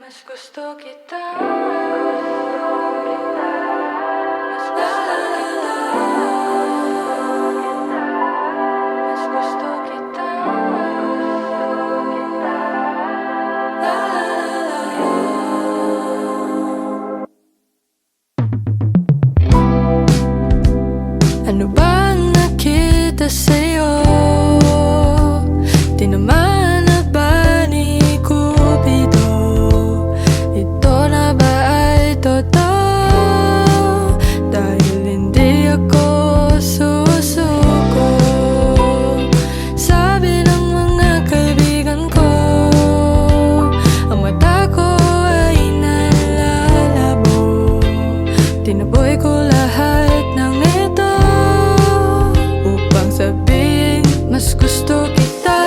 Mas gusto kita. Mas gusto kita. Mas gusto kita. Ano ba ang nakita sa'yo? Di naman na ba ni Cupido? Ito na ba ay totoo? Dahil hindi ako susuko. Sabi ng mga kaibigan ko, ang mata ko ay nalalabo. Tinaboy ko lahat ng ito upang sabihin, mas gusto kita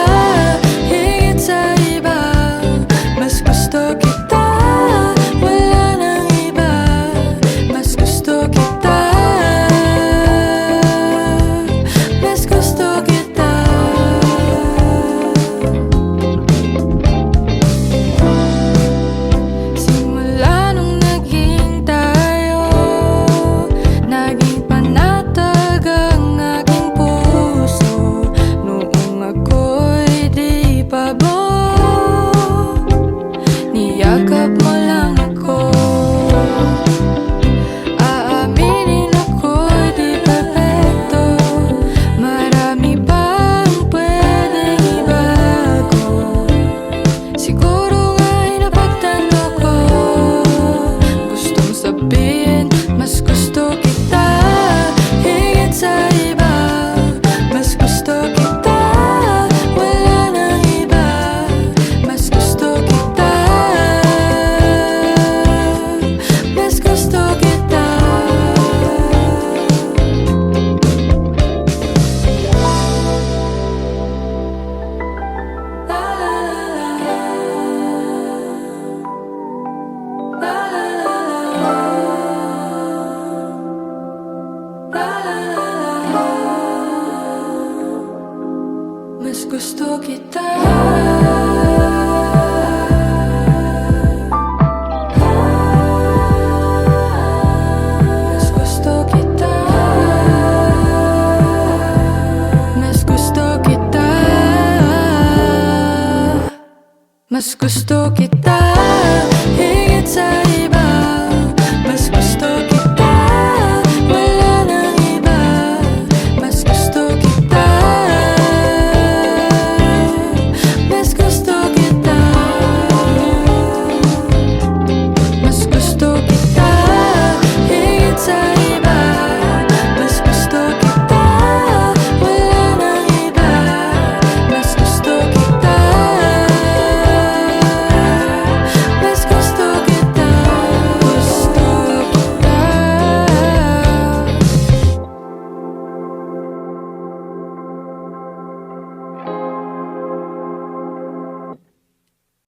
higit sa iba. Mas gusto kita, wala nang iba. Mas gusto kita. Mas gusto kita. Simula nung naging tayo, naging panatag ang aking puso. Noong ako'y di pabor, niyakap mo